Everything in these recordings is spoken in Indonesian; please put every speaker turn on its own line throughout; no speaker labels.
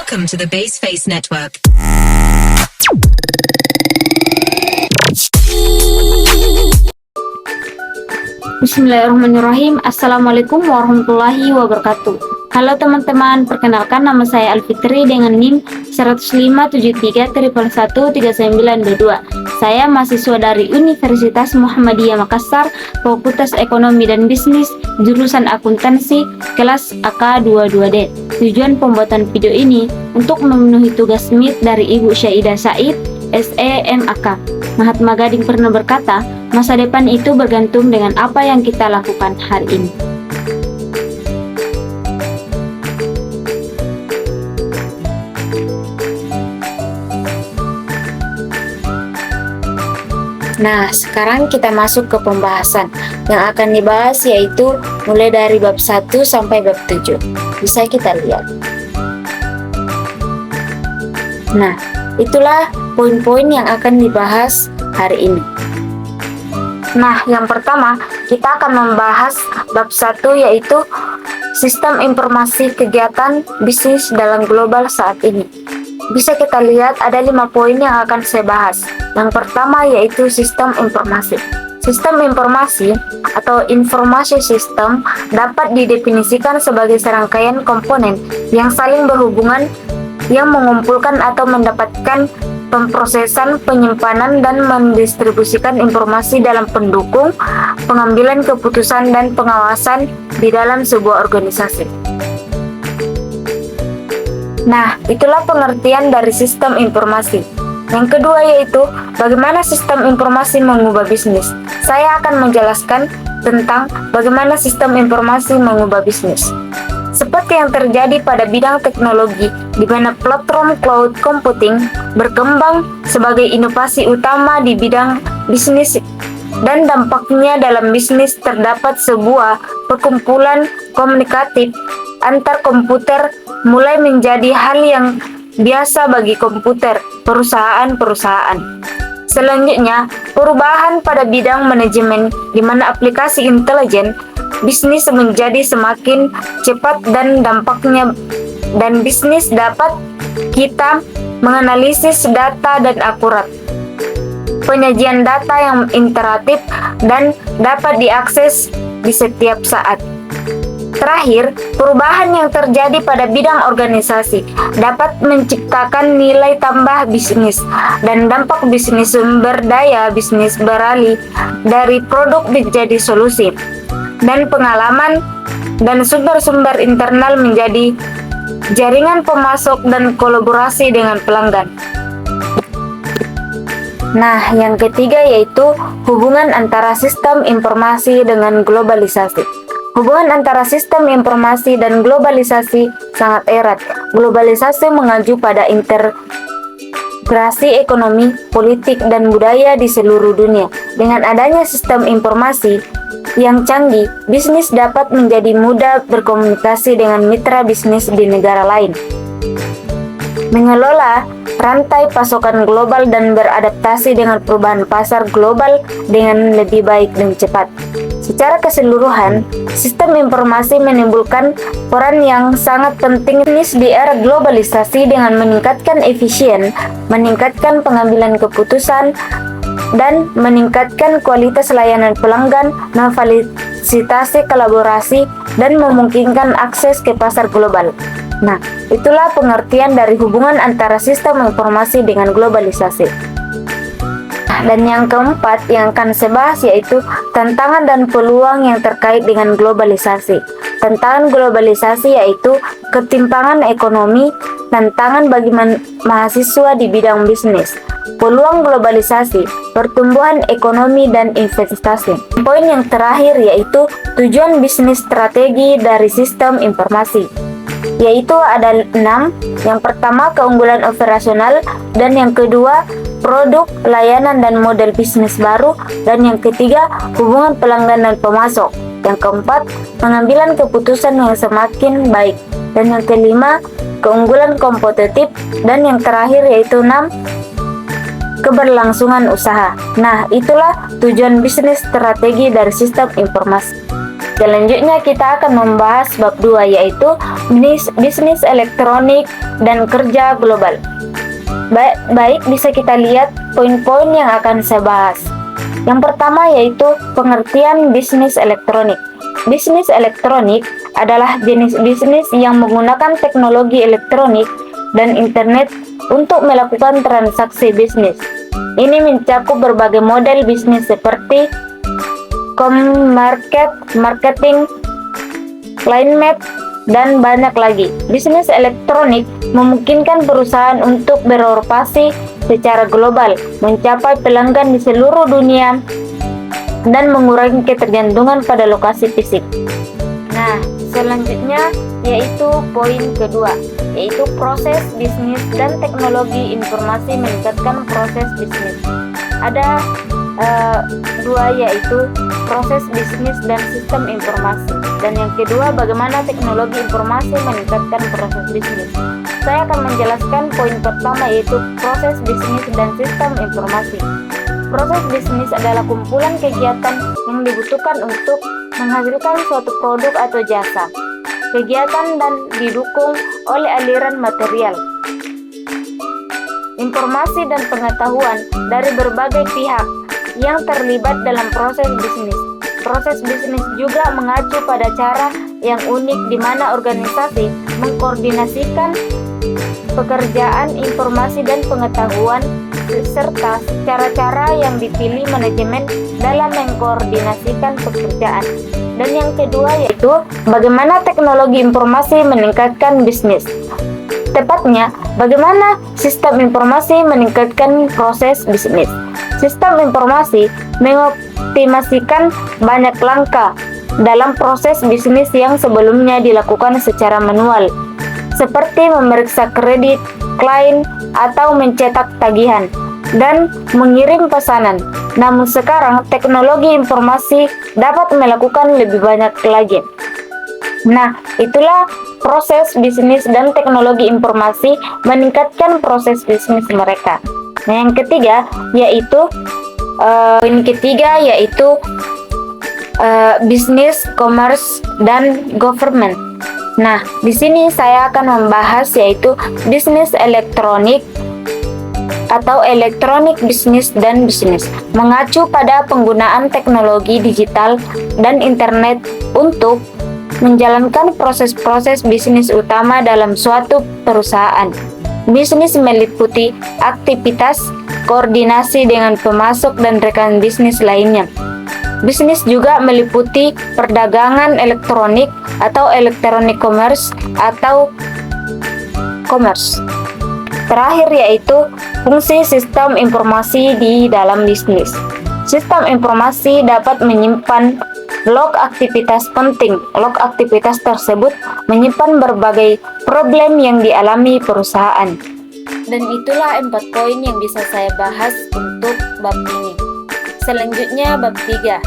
Welcome to the Baseface Network.
Bismillahirrahmanirrahim. Assalamualaikum warahmatullahi wabarakatuh. Halo teman-teman, perkenalkan nama saya Alfitri dengan NIM 10573113922. Saya mahasiswa dari Universitas Muhammadiyah Makassar, Fakultas Ekonomi dan Bisnis, jurusan Akuntansi, kelas AK22D. Tujuan pembuatan video ini untuk memenuhi tugas MIT dari Ibu Syaidah Said, SEMAK. Mahatma Gading pernah berkata, masa depan itu bergantung dengan apa yang kita lakukan hari ini. Nah, sekarang kita masuk ke pembahasan. Yang akan dibahas yaitu mulai dari bab 1 sampai bab 7. Bisa kita lihat. Nah, itulah poin-poin yang akan dibahas hari ini. Nah, yang pertama, kita akan membahas bab 1 yaitu sistem informasi kegiatan bisnis dalam global saat ini. Bisa kita lihat ada 5 poin yang akan saya bahas. Yang pertama yaitu sistem informasi. Sistem informasi atau informasi system dapat didefinisikan sebagai serangkaian komponen yang saling berhubungan yang mengumpulkan atau mendapatkan pemrosesan, penyimpanan, dan mendistribusikan informasi dalam pendukung pengambilan keputusan dan pengawasan di dalam sebuah organisasi. Nah, itulah pengertian dari sistem informasi. Yang kedua yaitu bagaimana sistem informasi mengubah bisnis. Saya akan menjelaskan tentang bagaimana sistem informasi mengubah bisnis. Seperti yang terjadi pada bidang teknologi, di mana platform cloud computing berkembang sebagai inovasi utama di bidang bisnis dan dampaknya dalam bisnis, terdapat sebuah perkumpulan komunikatif antar komputer mulai menjadi hal yang biasa bagi komputer perusahaan-perusahaan. Selanjutnya, perubahan pada bidang manajemen di mana aplikasi intelijen bisnis menjadi semakin cepat dan dampaknya dan bisnis dapat kita menganalisis data dan akurat. Penyajian data yang interaktif dan dapat diakses di setiap saat. Terakhir, perubahan yang terjadi pada bidang organisasi dapat menciptakan nilai tambah bisnis dan dampak bisnis. Sumber daya bisnis beralih dari produk menjadi solusi, dan pengalaman dan sumber-sumber internal menjadi jaringan pemasok dan kolaborasi dengan pelanggan. Nah, yang ketiga yaitu hubungan antara sistem informasi dengan globalisasi. Hubungan antara sistem informasi dan globalisasi sangat erat. Globalisasi mengacu pada integrasi ekonomi, politik, dan budaya di seluruh dunia. Dengan adanya sistem informasi yang canggih, bisnis dapat menjadi mudah berkomunikasi dengan mitra bisnis di negara lain, mengelola rantai pasokan global, dan beradaptasi dengan perubahan pasar global dengan lebih baik dan cepat. Secara keseluruhan, sistem informasi menimbulkan peran yang sangat penting di era globalisasi dengan meningkatkan efisien, meningkatkan pengambilan keputusan, dan meningkatkan kualitas layanan pelanggan, memfasilitasi kolaborasi, dan memungkinkan akses ke pasar global. Nah, itulah pengertian dari hubungan antara sistem informasi dengan globalisasi. Dan yang keempat yang akan saya bahas yaitu tantangan dan peluang yang terkait dengan globalisasi. Tantangan globalisasi yaitu ketimpangan ekonomi, tantangan bagi mahasiswa di bidang bisnis. Peluang globalisasi, pertumbuhan ekonomi dan investasi. Poin yang terakhir yaitu tujuan bisnis strategi dari sistem informasi, yaitu ada 6. Yang pertama, keunggulan operasional, dan yang kedua, produk, layanan, dan model bisnis baru, dan yang ketiga, hubungan pelanggan dan pemasok. Yang keempat, pengambilan keputusan yang semakin baik, dan yang kelima, keunggulan kompetitif, dan yang terakhir yaitu 6, keberlangsungan usaha. Nah, itulah tujuan bisnis strategi dari sistem informasi. Selanjutnya kita akan membahas bab 2, yaitu bisnis elektronik dan kerja global. Baik, bisa kita lihat poin-poin yang akan saya bahas. Yang pertama yaitu pengertian bisnis elektronik. Bisnis elektronik adalah jenis bisnis yang menggunakan teknologi elektronik dan internet untuk melakukan transaksi bisnis. Ini mencakup berbagai model bisnis seperti marketing, line map, dan banyak lagi. Bisnis elektronik memungkinkan perusahaan untuk beroperasi secara global, mencapai pelanggan di seluruh dunia, dan mengurangi ketergantungan pada lokasi fisik. Nah, selanjutnya yaitu poin kedua, yaitu proses bisnis dan teknologi informasi meningkatkan proses bisnis. Ada dua, yaitu proses bisnis dan sistem informasi, dan yang kedua bagaimana teknologi informasi meningkatkan proses bisnis. Saya akan menjelaskan poin pertama, yaitu proses bisnis dan sistem informasi. Proses bisnis adalah kumpulan kegiatan yang dibutuhkan untuk menghasilkan suatu produk atau jasa. Kegiatan dan didukung oleh aliran material, informasi dan pengetahuan dari berbagai pihak yang terlibat dalam proses bisnis. Proses bisnis juga mengacu pada cara yang unik di mana organisasi mengkoordinasikan pekerjaan informasi dan pengetahuan serta cara-cara yang dipilih manajemen dalam mengkoordinasikan pekerjaan. Dan yang kedua yaitu bagaimana teknologi informasi meningkatkan bisnis. Tepatnya, bagaimana sistem informasi meningkatkan proses bisnis. Sistem informasi mengoptimasikan banyak langkah dalam proses bisnis yang sebelumnya dilakukan secara manual, seperti memeriksa kredit klien atau mencetak tagihan dan mengirim pesanan. Namun sekarang teknologi informasi dapat melakukan lebih banyak lagi. Nah, itulah proses bisnis dan teknologi informasi meningkatkan proses bisnis mereka. Nah, yang ketiga yaitu bisnis, commerce, dan government. Nah, di sini saya akan membahas yaitu bisnis elektronik atau elektronik bisnis dan bisnis, mengacu pada penggunaan teknologi digital dan internet untuk menjalankan proses-proses bisnis utama dalam suatu perusahaan. Bisnis meliputi aktivitas koordinasi dengan pemasok dan rekan bisnis lainnya. Bisnis juga meliputi perdagangan elektronik atau electronic commerce atau commerce. Terakhir yaitu fungsi sistem informasi di dalam bisnis. Sistem informasi dapat menyimpan log aktivitas penting. Log aktivitas tersebut menyimpan berbagai problem yang dialami perusahaan. Dan itulah 4 poin yang bisa saya bahas untuk bab ini. Selanjutnya bab 3.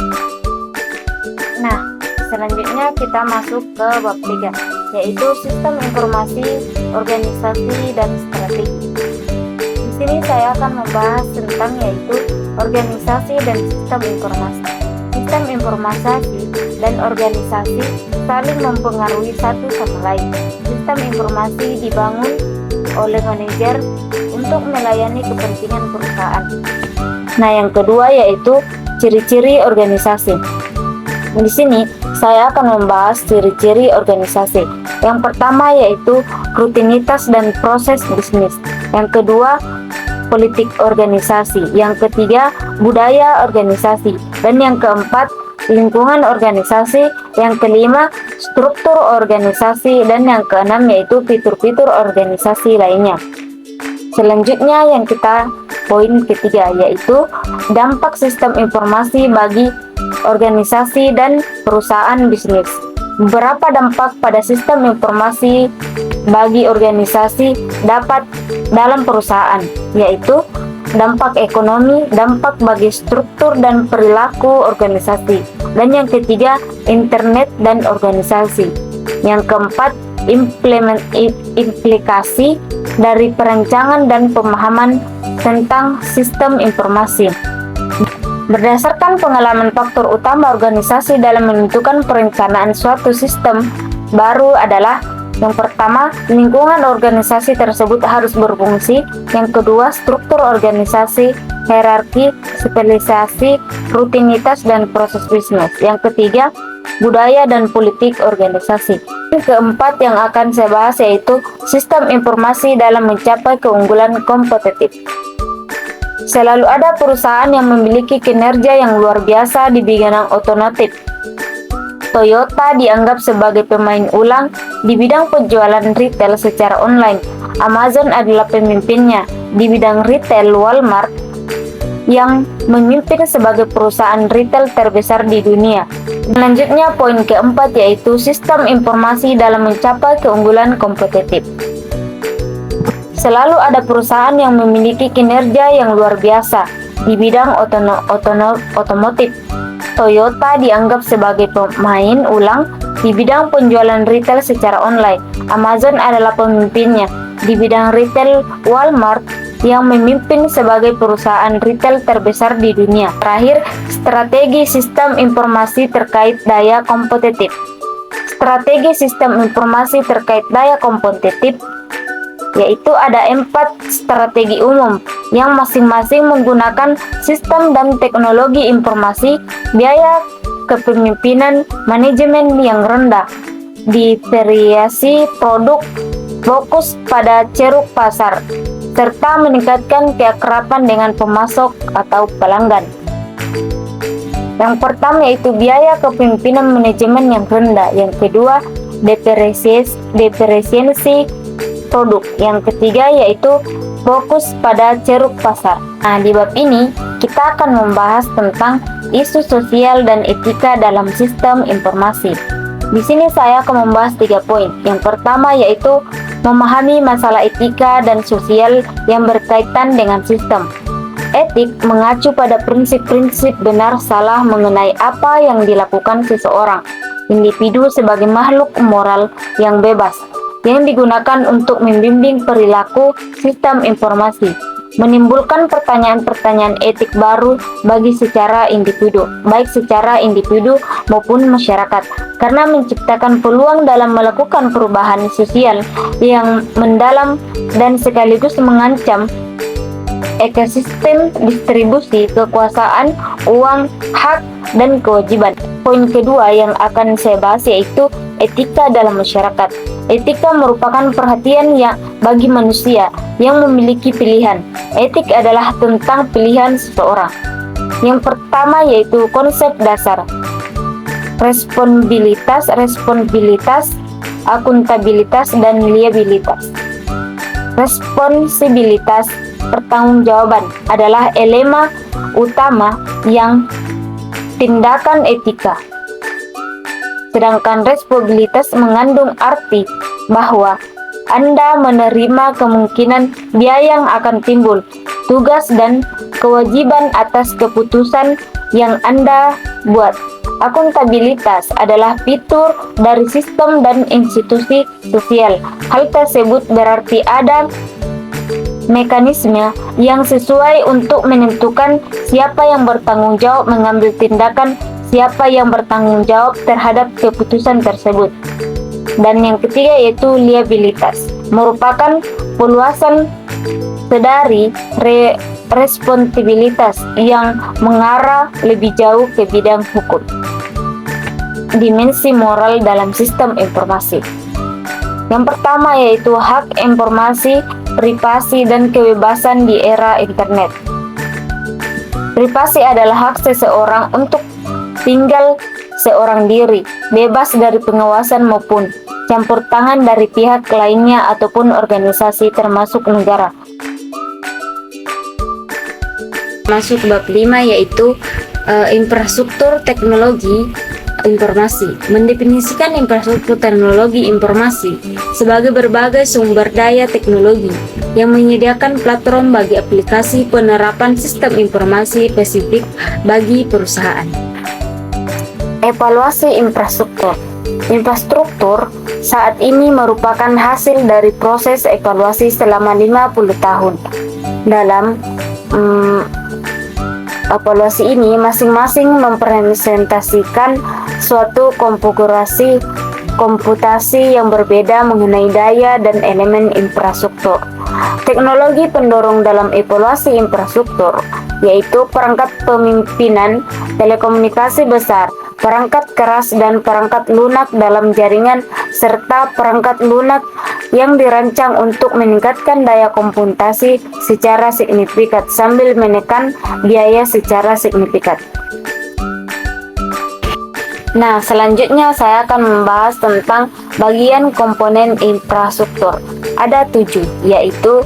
Nah, selanjutnya kita masuk ke bab 3, yaitu sistem informasi, organisasi, dan strategi. Di sini saya akan membahas tentang yaitu organisasi dan sistem informasi. Sistem informasi dan organisasi saling mempengaruhi satu sama lain. Sistem informasi dibangun oleh manajer untuk melayani kepentingan perusahaan. Nah, yang kedua yaitu ciri-ciri organisasi. Di sini saya akan membahas ciri-ciri organisasi. Yang pertama yaitu rutinitas dan proses bisnis. Yang kedua, politik organisasi. Yang ketiga, budaya organisasi. Dan yang keempat, lingkungan organisasi. Yang kelima, struktur organisasi. Dan yang keenam yaitu fitur-fitur organisasi lainnya. Selanjutnya yang kita poin ketiga yaitu dampak sistem informasi bagi organisasi dan perusahaan bisnis. Beberapa dampak pada sistem informasi bagi organisasi dapat dalam perusahaan, yaitu dampak ekonomi, dampak bagi struktur dan perilaku organisasi, dan yang ketiga internet dan organisasi. Yang keempat, implikasi dari perancangan dan pemahaman tentang sistem informasi. Berdasarkan pengalaman, faktor utama organisasi dalam menentukan perencanaan suatu sistem baru adalah: yang pertama, lingkungan organisasi tersebut harus berfungsi. Yang kedua, struktur organisasi, hierarki, spesialisasi, rutinitas, dan proses bisnis. Yang ketiga, budaya dan politik organisasi. Yang keempat yang akan saya bahas yaitu sistem informasi dalam mencapai keunggulan kompetitif. Selalu ada perusahaan yang memiliki kinerja yang luar biasa di bidang otomotif. Toyota dianggap sebagai pemain ulang di bidang penjualan retail secara online. Amazon adalah pemimpinnya di bidang retail. Walmart yang memimpin sebagai perusahaan retail terbesar di dunia. Selanjutnya, poin keempat yaitu sistem informasi dalam mencapai keunggulan kompetitif. Selalu ada perusahaan yang memiliki kinerja yang luar biasa di bidang otomotif. Toyota dianggap sebagai pemain ulang di bidang penjualan retail secara online. Amazon adalah pemimpinnya di bidang retail. Walmart yang memimpin sebagai perusahaan retail terbesar di dunia. Terakhir, strategi sistem informasi terkait daya kompetitif. Strategi sistem informasi terkait daya kompetitif yaitu ada 4 strategi umum yang masing-masing menggunakan sistem dan teknologi informasi, biaya kepemimpinan, manajemen yang rendah, diferensiasi produk, fokus pada ceruk pasar, serta meningkatkan keakraban dengan pemasok atau pelanggan. Yang pertama yaitu biaya kepemimpinan manajemen yang rendah. Yang kedua, diferensiasi produk. Yang ketiga yaitu fokus pada ceruk pasar. Nah, di bab ini kita akan membahas tentang isu sosial dan etika dalam sistem informasi. Di sini saya akan membahas 3 poin. Yang pertama yaitu memahami masalah etika dan sosial yang berkaitan dengan sistem. Etik mengacu pada prinsip-prinsip benar salah mengenai apa yang dilakukan seseorang individu sebagai makhluk moral yang bebas, yang digunakan untuk membimbing perilaku sistem informasi, menimbulkan pertanyaan-pertanyaan etik baru bagi secara individu, baik secara individu maupun masyarakat, karena menciptakan peluang dalam melakukan perubahan sosial yang mendalam dan sekaligus mengancam ekosistem distribusi kekuasaan, uang, hak, dan kewajiban. Poin kedua yang akan saya bahas yaitu etika dalam masyarakat. Etika merupakan perhatian yang bagi manusia yang memiliki pilihan. Etik adalah tentang pilihan seseorang. Yang pertama yaitu konsep dasar. Responsibilitas, akuntabilitas, dan liabilitas. Responsibilitas, pertanggungjawaban, adalah elemen utama yang tindakan etika. Sedangkan responsibilitas mengandung arti bahwa Anda menerima kemungkinan biaya yang akan timbul, tugas dan kewajiban atas keputusan yang Anda buat. Akuntabilitas adalah fitur dari sistem dan institusi sosial. Hal tersebut berarti ada mekanisme yang sesuai untuk menentukan siapa yang bertanggung jawab mengambil tindakan, siapa yang bertanggung jawab terhadap keputusan tersebut. Dan yang ketiga yaitu liabilitas, merupakan peluasan dari responsibilitas yang mengarah lebih jauh ke bidang hukum. Dimensi moral dalam sistem informasi. Yang pertama yaitu hak informasi, privasi, dan kebebasan di era internet. Privasi adalah hak seseorang untuk tinggal seorang diri, bebas dari pengawasan maupun campur tangan dari pihak lainnya ataupun organisasi termasuk negara. Masuk bab 5 yaitu infrastruktur teknologi informasi. Mendefinisikan infrastruktur teknologi informasi sebagai berbagai sumber daya teknologi yang menyediakan platform bagi aplikasi penerapan sistem informasi spesifik bagi perusahaan. Evaluasi infrastruktur. Infrastruktur saat ini merupakan hasil dari proses evaluasi selama 50 tahun dalam evaluasi ini masing-masing merepresentasikan suatu konfigurasi komputasi yang berbeda mengenai daya dan elemen infrastruktur. Teknologi pendorong dalam evaluasi infrastruktur yaitu perangkat pemimpinan telekomunikasi besar, perangkat keras dan perangkat lunak dalam jaringan, serta perangkat lunak yang dirancang untuk meningkatkan daya komputasi secara signifikan sambil menekan biaya secara signifikan. Nah, selanjutnya saya akan membahas tentang bagian komponen infrastruktur. Ada 7, yaitu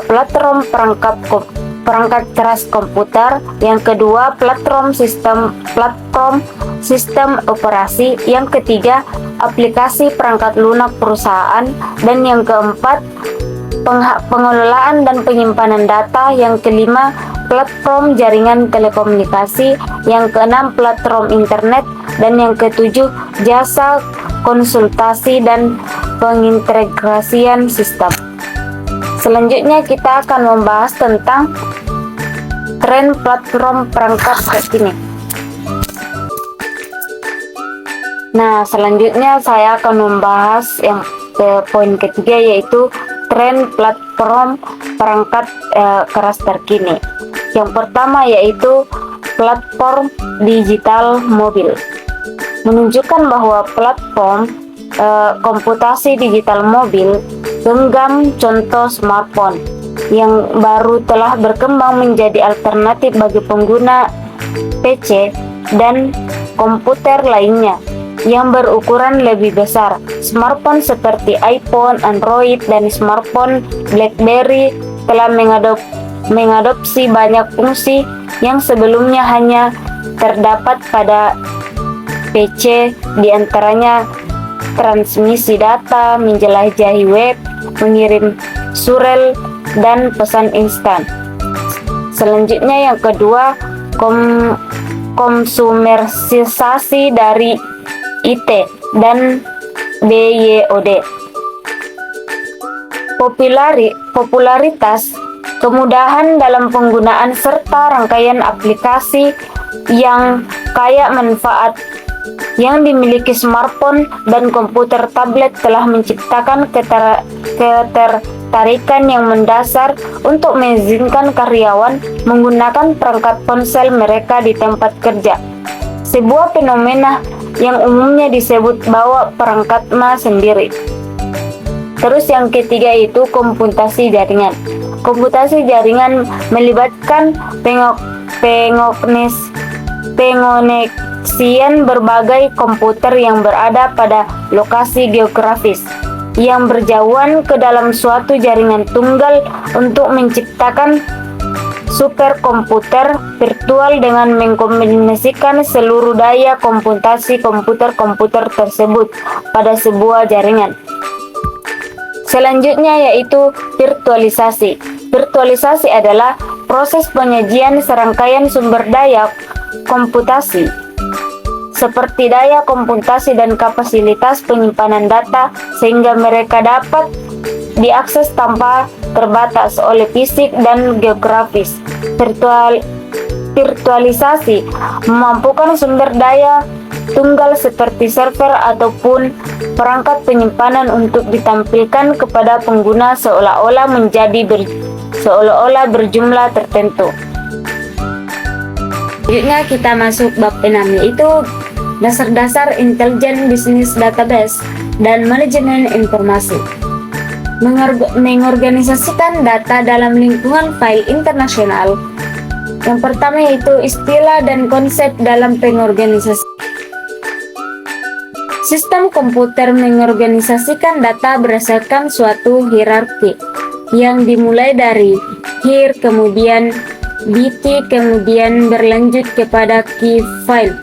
platform perangkat keras komputer, yang kedua platform sistem operasi, yang ketiga aplikasi perangkat lunak perusahaan, dan yang keempat pengelolaan dan penyimpanan data, yang kelima platform jaringan telekomunikasi, yang keenam platform internet, dan yang ketujuh jasa konsultasi dan pengintegrasian sistem. Selanjutnya kita akan membahas tentang tren platform perangkat terkini. Nah, selanjutnya saya akan membahas yang poin ketiga, yaitu tren platform perangkat keras terkini. Yang pertama yaitu platform digital mobil. Menunjukkan bahwa platform komputasi digital mobil genggam contoh smartphone yang baru telah berkembang menjadi alternatif bagi pengguna PC dan komputer lainnya yang berukuran lebih besar. Smartphone seperti iPhone, Android, dan smartphone BlackBerry telah mengadopsi banyak fungsi yang sebelumnya hanya terdapat pada PC, diantaranya transmisi data, menjelajahi web, mengirim surel, dan pesan instan. Selanjutnya yang kedua, konsumerisasi dari IT dan BYOD. Popularitas, kemudahan dalam penggunaan serta rangkaian aplikasi yang kaya manfaat yang dimiliki smartphone dan komputer tablet telah menciptakan ketertarikan yang mendasar untuk mengizinkan karyawan menggunakan perangkat ponsel mereka di tempat kerja. Sebuah fenomena yang umumnya disebut bawa perangkat sendiri. Terus yang ketiga itu komputasi jaringan. Komputasi jaringan melibatkan pengoneksian berbagai komputer yang berada pada lokasi geografis yang berjauhan ke dalam suatu jaringan tunggal untuk menciptakan superkomputer virtual dengan mengkombinasikan seluruh daya komputasi komputer-komputer tersebut pada sebuah jaringan. Selanjutnya yaitu virtualisasi. Virtualisasi adalah proses penyajian serangkaian sumber daya komputasi seperti daya komputasi dan kapasitas penyimpanan data sehingga mereka dapat diakses tanpa terbatas oleh fisik dan geografis. Virtualisasi memampukan sumber daya tunggal seperti server ataupun perangkat penyimpanan untuk ditampilkan kepada pengguna seolah-olah berjumlah tertentu. Selanjutnya kita masuk bab 6, yaitu dasar-dasar intelijen bisnis database dan manajemen informasi. Mengorganisasikan data dalam lingkungan file internasional. Yang pertama yaitu istilah dan konsep dalam pengorganisasi. Sistem komputer mengorganisasikan data berdasarkan suatu hierarki yang dimulai dari hir, kemudian BT, kemudian berlanjut kepada key file,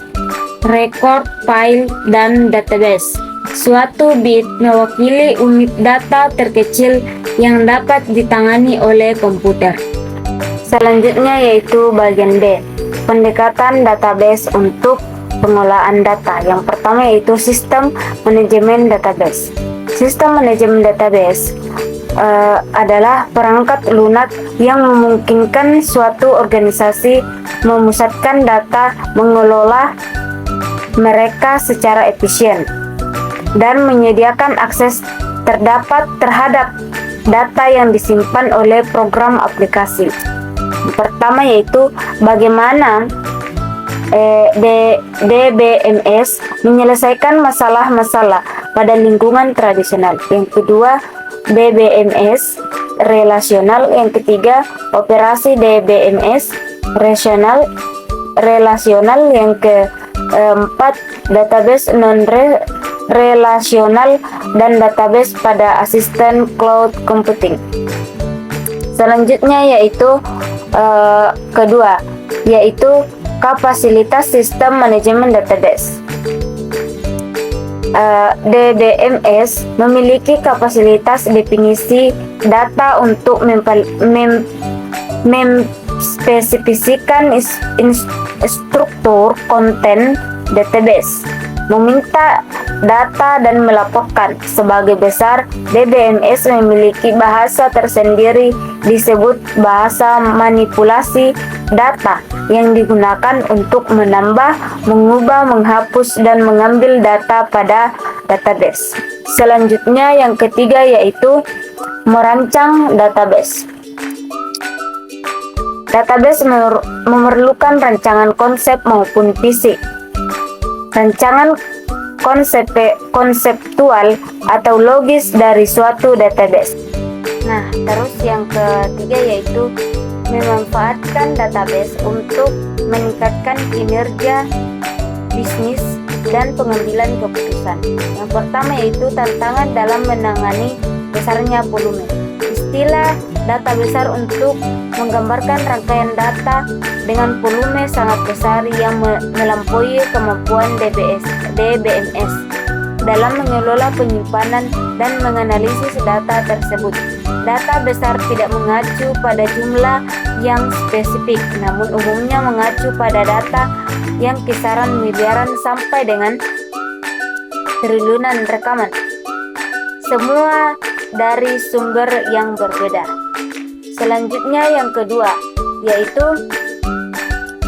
record file, dan database. Suatu bit mewakili unit data terkecil yang dapat ditangani oleh komputer. Selanjutnya yaitu bagian B, pendekatan database untuk pengolahan data. Yang pertama yaitu sistem manajemen database. Sistem manajemen database adalah perangkat lunak yang memungkinkan suatu organisasi memusatkan data, mengelola mereka secara efisien, dan menyediakan akses terhadap data yang disimpan oleh program aplikasi. Pertama yaitu bagaimana DBMS menyelesaikan masalah-masalah pada lingkungan tradisional. Yang kedua, BBMS relasional. Yang ketiga, operasi DBMS relasional. Yang keempat, database non-relasional dan database pada asisten cloud computing. Selanjutnya yaitu kedua, yaitu kapasitas sistem manajemen database. DBMS memiliki kapasitas definisi data untuk memspesifikasikan struktur konten database, meminta data dan melaporkan. Sebagai besar, DBMS memiliki bahasa tersendiri disebut bahasa manipulasi data yang digunakan untuk menambah, mengubah, menghapus, dan mengambil data pada database. Selanjutnya yang ketiga yaitu merancang database. Database memerlukan rancangan konsep maupun fisik. Rancangan konseptual atau logis dari suatu database. Nah, terus yang ketiga yaitu memanfaatkan database untuk meningkatkan kinerja bisnis dan pengambilan keputusan. Yang pertama yaitu tantangan dalam menangani besarnya volume. Istilah data besar untuk menggambarkan rangkaian data dengan volume sangat besar yang melampaui kemampuan DBMS dalam mengelola penyimpanan dan menganalisis data tersebut. Data besar tidak mengacu pada jumlah yang spesifik, namun umumnya mengacu pada data yang kisaran miliaran sampai dengan triliunan rekaman, semua dari sumber yang berbeda. Selanjutnya yang kedua yaitu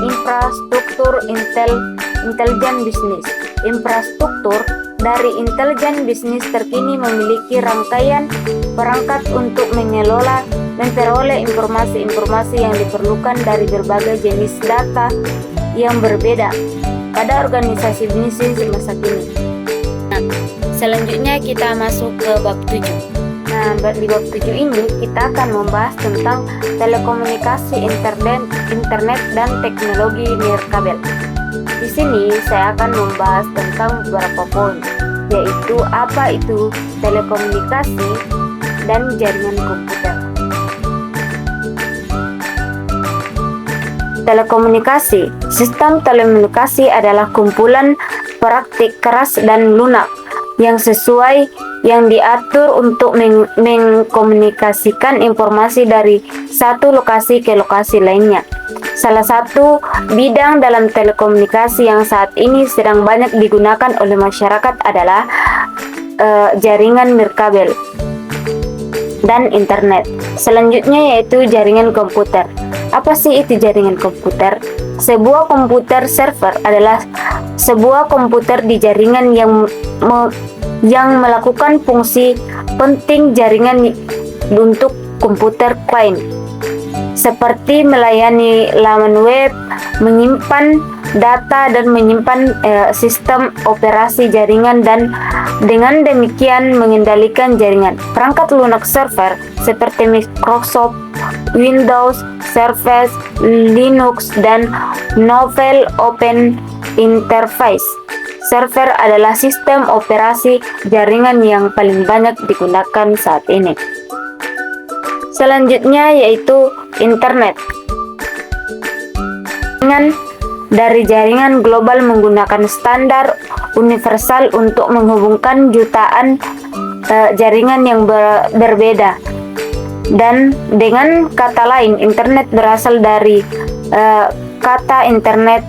infrastruktur intelijen bisnis. Infrastruktur dari intelijen bisnis terkini memiliki rangkaian perangkat untuk memperoleh informasi-informasi yang diperlukan dari berbagai jenis data yang berbeda pada organisasi bisnis masa kini. Nah, selanjutnya kita masuk ke bab 7. Nah, di bab 7 ini kita akan membahas tentang telekomunikasi, internet dan teknologi nirkabel. Di sini saya akan membahas tentang beberapa poin, yaitu apa itu telekomunikasi dan jaringan komputer. Telekomunikasi. Sistem telekomunikasi adalah kumpulan praktik keras dan lunak yang diatur untuk mengkomunikasikan informasi dari satu lokasi ke lokasi lainnya. Salah satu bidang dalam telekomunikasi yang saat ini sedang banyak digunakan oleh masyarakat adalah jaringan nirkabel dan internet. Selanjutnya yaitu jaringan komputer. Apa sih itu jaringan komputer? Sebuah komputer server adalah sebuah komputer di jaringan yang melakukan fungsi penting jaringan untuk komputer klien, seperti melayani laman web, menyimpan data, dan menyimpan sistem operasi jaringan, dan dengan demikian mengendalikan jaringan. Perangkat lunak server seperti Microsoft Windows, Surface, Linux, dan Novel Open Interface Server adalah sistem operasi jaringan yang paling banyak digunakan saat ini. Selanjutnya yaitu internet. Dari jaringan global menggunakan standar universal untuk menghubungkan jutaan jaringan yang berbeda. Dan dengan kata lain, internet berasal dari kata internet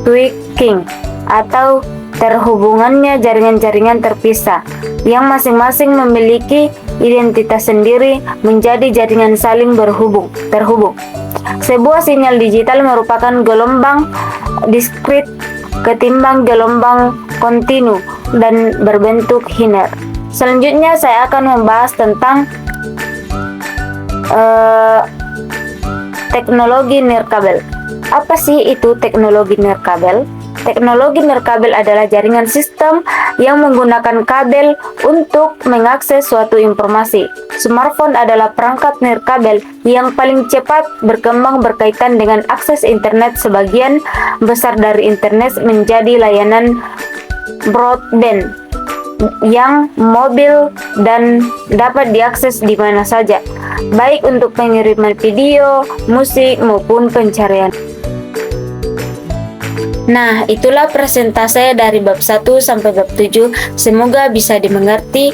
tweaking atau terhubungannya jaringan-jaringan terpisah yang masing-masing memiliki identitas sendiri menjadi jaringan saling terhubung. Sebuah sinyal digital merupakan gelombang diskrit ketimbang gelombang kontinu dan berbentuk linear. Selanjutnya saya akan membahas tentang teknologi nirkabel. Apa sih itu teknologi nirkabel? Teknologi nirkabel adalah jaringan sistem yang menggunakan kabel untuk mengakses suatu informasi. Smartphone adalah perangkat nirkabel yang paling cepat berkembang berkaitan dengan akses internet. Sebagian besar dari internet menjadi layanan broadband yang mobil dan dapat diakses di mana saja, baik untuk pengiriman video, musik, maupun pencarian. Nah, itulah presentase dari bab 1 sampai bab 7. Semoga bisa dimengerti.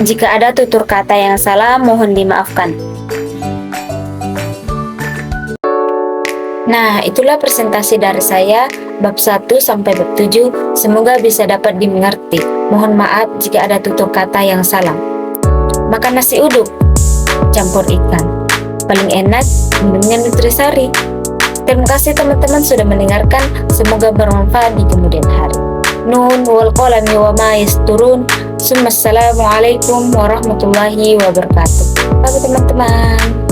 Jika ada tutur kata yang salah, mohon dimaafkan. Nah, itulah presentasi dari saya bab 1 sampai bab 7. Semoga bisa dapat dimengerti. Mohon maaf jika ada tutur kata yang salah. Makan nasi uduk campur ikan, paling enak minumnya Nutrisari. Terima kasih teman-teman sudah mendengarkan. Semoga bermanfaat di kemudian hari. Nun wal qalami wa ma yasturun. Assalamualaikum warahmatullahi wabarakatuh. Bye teman-teman.